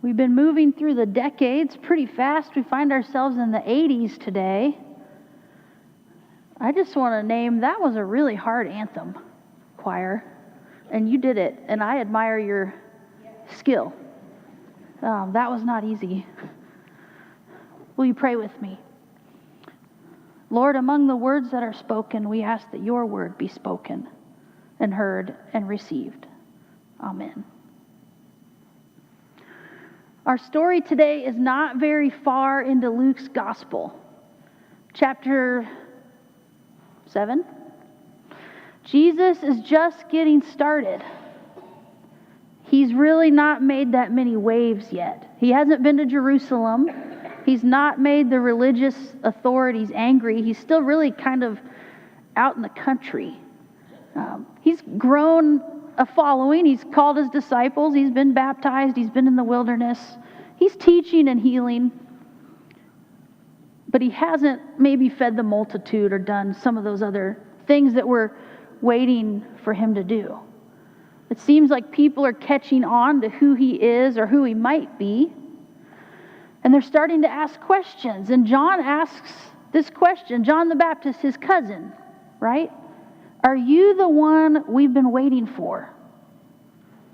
We've been moving through the decades pretty fast. We find ourselves in the 80s today. I just want to name, that was a really hard anthem, choir. And you did it, and I admire your skill. That was not easy. Will you pray with me? Lord, among the words that are spoken, we ask that your word be spoken and heard and received. Amen. Our story today is not very far into Luke's gospel. Chapter 7. Jesus is just getting started. He's really not made that many waves yet. He hasn't been to Jerusalem. He's not made the religious authorities angry. He's still really kind of out in the country. He's grown a following. He's called his disciples. He's been baptized. He's been in the wilderness. He's teaching and healing. But he hasn't maybe fed the multitude or done some of those other things that we're waiting for him to do. It seems like people are catching on to who he is or who he might be. And they're starting to ask questions. And John asks this question. John the Baptist, his cousin, right? Are you the one we've been waiting for?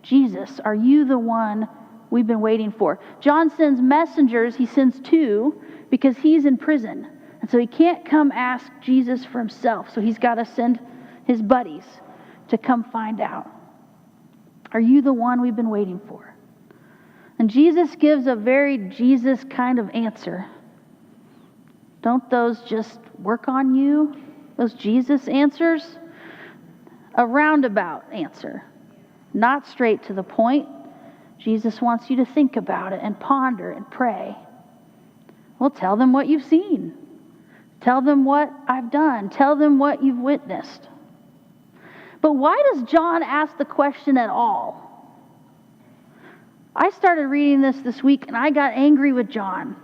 Jesus, are you the one we've been waiting for? John sends messengers. He sends 2 because he's in prison. And so he can't come ask Jesus for himself. So he's got to send his buddies to come find out. Are you the one we've been waiting for? And Jesus gives a very Jesus kind of answer. Don't those just work on you? Those Jesus answers? A roundabout answer. Not straight to the point. Jesus wants you to think about it and ponder and pray. Well, tell them what you've seen. Tell them what I've done. Tell them what you've witnessed. But why does John ask the question at all? I started reading this week and I got angry with John.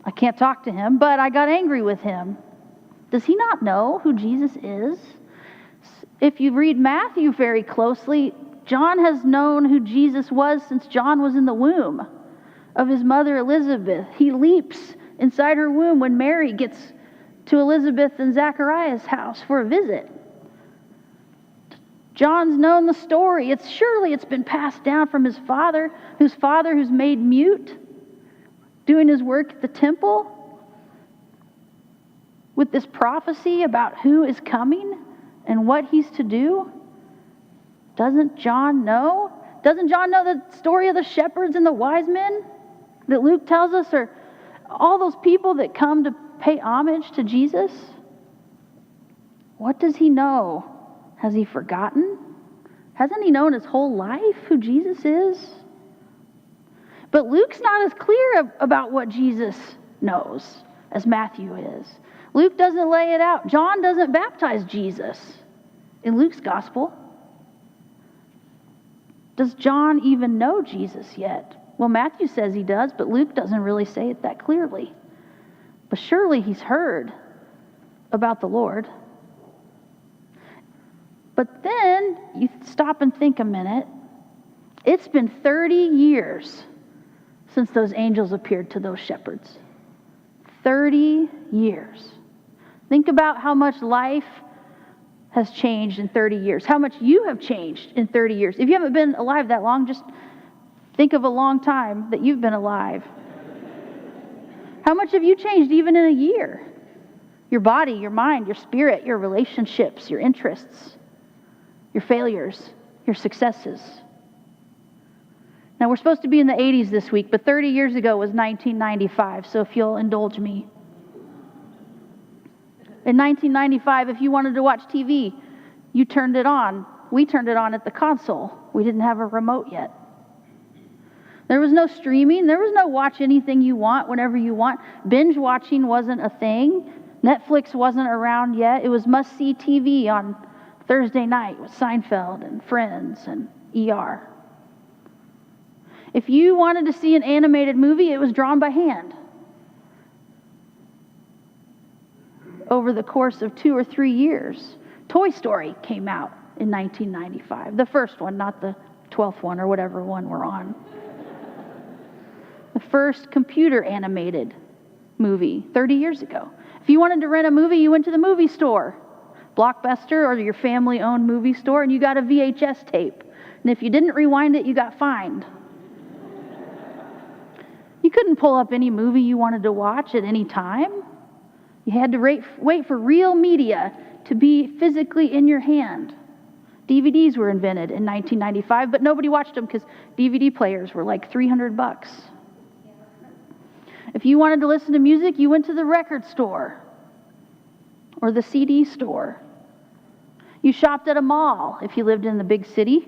I can't talk to him, but I got angry with him. Does he not know who Jesus is? If you read Matthew very closely, John has known who Jesus was since John was in the womb of his mother Elizabeth. He leaps inside her womb when Mary gets to Elizabeth and Zachariah's house for a visit. John's known the story. It's been passed down from his father who's made mute, doing his work at the temple with this prophecy about who is coming and what he's to do. Doesn't John know? Doesn't John know the story of the shepherds and the wise men that Luke tells us are all those people that come to pay homage to Jesus? What does he know? Has he forgotten? Hasn't he known his whole life who Jesus is? But Luke's not as clear about what Jesus knows as Matthew is. Luke doesn't lay it out. John doesn't baptize Jesus in Luke's gospel. Does John even know Jesus yet? Well, Matthew says he does, but Luke doesn't really say it that clearly. But surely he's heard about the Lord. But then you stop and think a minute. It's been 30 years since those angels appeared to those shepherds. 30 years. Think about how much life has changed in 30 years. How much you have changed in 30 years. If you haven't been alive that long, just think of a long time that you've been alive. How much have you changed even in a year? Your body, your mind, your spirit, your relationships, your interests, your failures, your successes. Now, we're supposed to be in the 80s this week, but 30 years ago was 1995, so if you'll indulge me. In 1995, if you wanted to watch TV, you turned it on. We turned it on at the console. We didn't have a remote yet. There was no streaming. There was no watch anything you want whenever you want. Binge watching wasn't a thing. Netflix wasn't around yet. It was must-see TV on Thursday night with Seinfeld and Friends and ER. If you wanted to see an animated movie, it was drawn by hand. Over the course of 2 or 3 years, Toy Story came out in 1995. The first one, not the 12th one or whatever one we're on. The first computer animated movie 30 years ago. If you wanted to rent a movie, you went to the movie store, Blockbuster or your family-owned movie store, and you got a VHS tape. And if you didn't rewind it, you got fined. You couldn't pull up any movie you wanted to watch at any time. You had to wait for real media to be physically in your hand. DVDs were invented in 1995, but nobody watched them because DVD players were like $300. If you wanted to listen to music, you went to the record store or the CD store. You shopped at a mall if you lived in the big city.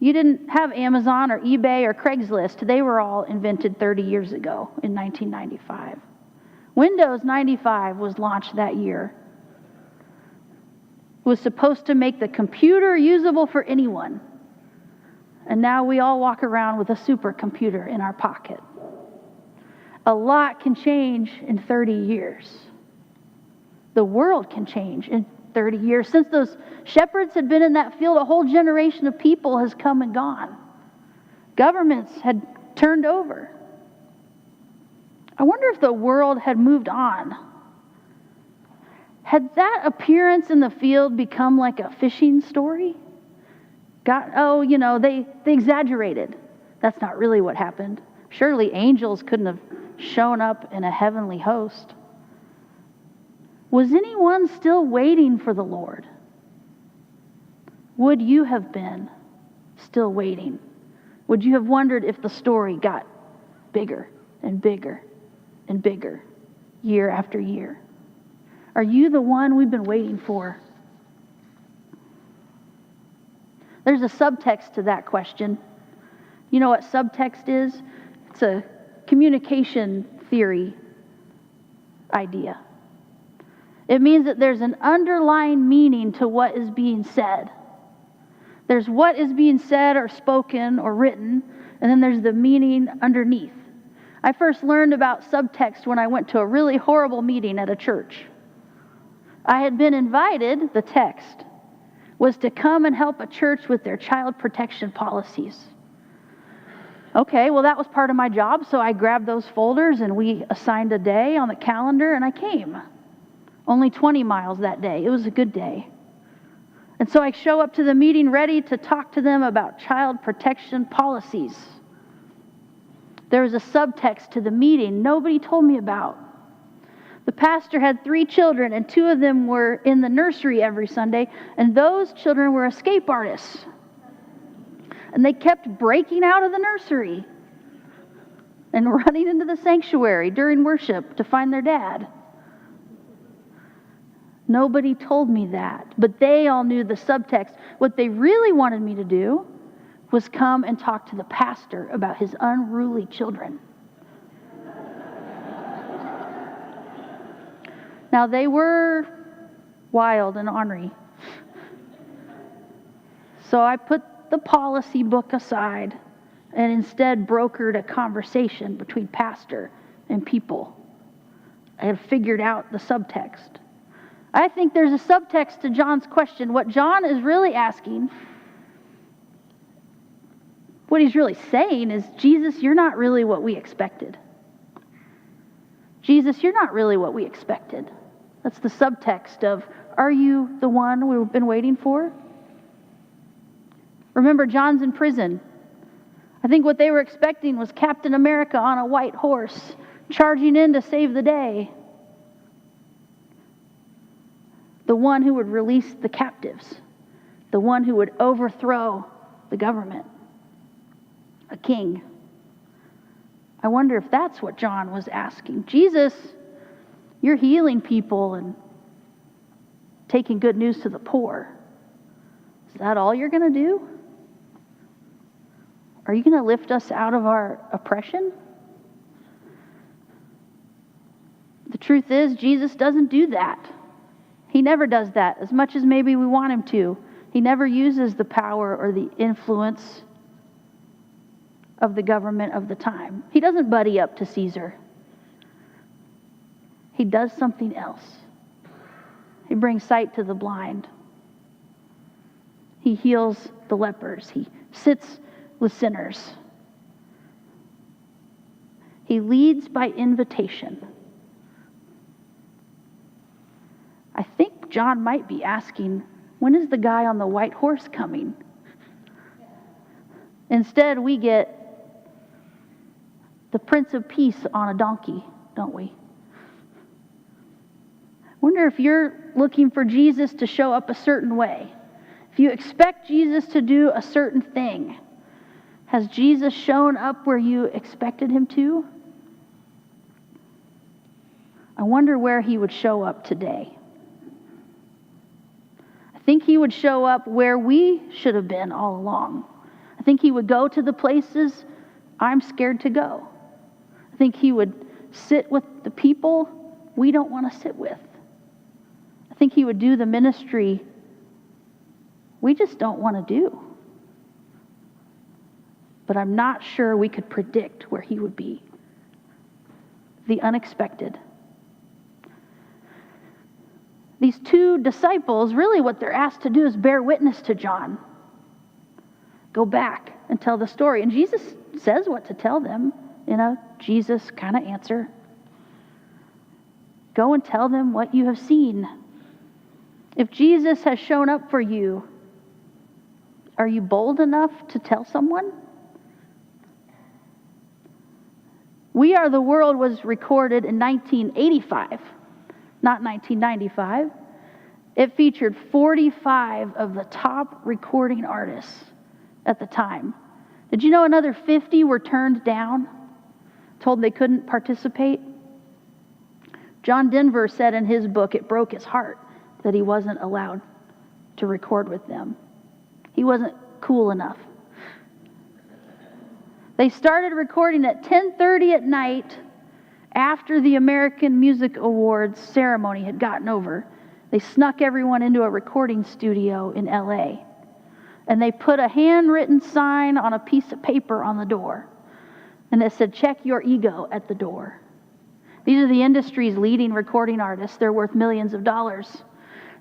You didn't have Amazon or eBay or Craigslist. They were all invented 30 years ago in 1995. Windows 95 was launched that year. It was supposed to make the computer usable for anyone. And now we all walk around with a supercomputer in our pocket. A lot can change in 30 years. The world can change in 30 years. Since those shepherds had been in that field, a whole generation of people has come and gone. Governments had turned over. I wonder if the world had moved on. Had that appearance in the field become like a fishing story? They exaggerated. That's not really what happened. Surely angels couldn't have shown up in a heavenly host. Was anyone still waiting for the Lord? Would you have been still waiting? Would you have wondered if the story got bigger and bigger and bigger year after year? Are you the one we've been waiting for? There's a subtext to that question. You know what subtext is? It's a communication theory idea. It means that there's an underlying meaning to what is being said. There's what is being said or spoken or written, and then there's the meaning underneath. I first learned about subtext when I went to a really horrible meeting at a church. I had been invited, the text was to come and help a church with their child protection policies. Okay, well, that was part of my job, so I grabbed those folders and we assigned a day on the calendar and I came. Only 20 miles that day. It was a good day. And so I show up to the meeting ready to talk to them about child protection policies. There was a subtext to the meeting nobody told me about. The pastor had 3 children, and 2 of them were in the nursery every Sunday, and those children were escape artists. And they kept breaking out of the nursery and running into the sanctuary during worship to find their dad. Nobody told me that, but they all knew the subtext. What they really wanted me to do was come and talk to the pastor about his unruly children. Now, they were wild and ornery. So I put the policy book aside and instead brokered a conversation between pastor and people. I had figured out the subtext. I think there's a subtext to John's question. What John is really asking, what he's really saying is, Jesus, you're not really what we expected. Jesus, you're not really what we expected. That's the subtext of, are you the one we've been waiting for? Remember, John's in prison. I think what they were expecting was Captain America on a white horse, charging in to save the day. The one who would release the captives. The one who would overthrow the government. A king. I wonder if that's what John was asking. Jesus, you're healing people and taking good news to the poor. Is that all you're going to do? Are you going to lift us out of our oppression? The truth is, Jesus doesn't do that. He never does that, as much as maybe we want him to. He never uses the power or the influence of the government of the time. He doesn't buddy up to Caesar. He does something else. He brings sight to the blind. He heals the lepers. He sits with sinners. He leads by invitation. I think John might be asking, when is the guy on the white horse coming? Instead, we get the Prince of Peace on a donkey, don't we? I wonder if you're looking for Jesus to show up a certain way. If you expect Jesus to do a certain thing, has Jesus shown up where you expected him to? I wonder where he would show up today. I think he would show up where we should have been all along. I think he would go to the places I'm scared to go. I think he would sit with the people we don't want to sit with. I think he would do the ministry we just don't want to do. But I'm not sure we could predict where he would be. The unexpected. These two disciples, really what they're asked to do is bear witness to John. Go back and tell the story. And Jesus says what to tell them in a Jesus kind of answer. Go and tell them what you have seen. If Jesus has shown up for you, are you bold enough to tell someone? We Are the World was recorded in 1985, not 1995. It featured 45 of the top recording artists at the time. Did you know another 50 were turned down, told they couldn't participate? John Denver said in his book, it broke his heart that he wasn't allowed to record with them. He wasn't cool enough. They started recording at 10:30 at night after the American Music Awards ceremony had gotten over. They snuck everyone into a recording studio in LA. And they put a handwritten sign on a piece of paper on the door. And it said, check your ego at the door. These are the industry's leading recording artists. They're worth millions of dollars.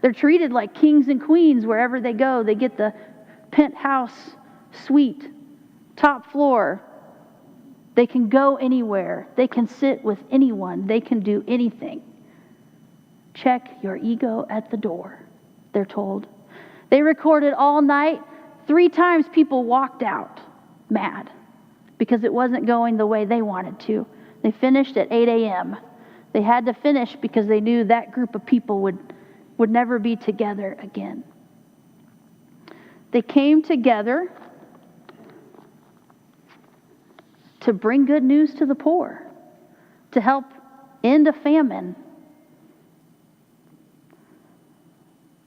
They're treated like kings and queens wherever they go. They get the penthouse suite, top floor. They can go anywhere. They can sit with anyone. They can do anything. Check your ego at the door, they're told. They recorded all night. 3 times people walked out mad because it wasn't going the way they wanted to. They finished at 8 a.m. They had to finish because they knew that group of people would never be together again. They came together to bring good news to the poor, to help end a famine.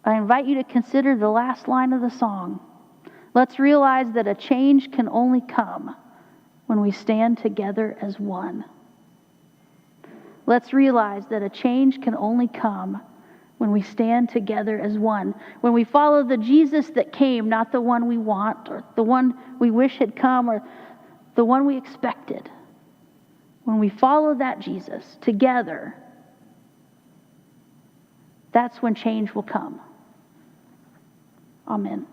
I invite you to consider the last line of the song. Let's realize that a change can only come when we stand together as one. Let's realize that a change can only come when we stand together as one. When we follow the Jesus that came, not the one we want or the one we wish had come or the one we expected. When we follow that Jesus together, that's when change will come. Amen.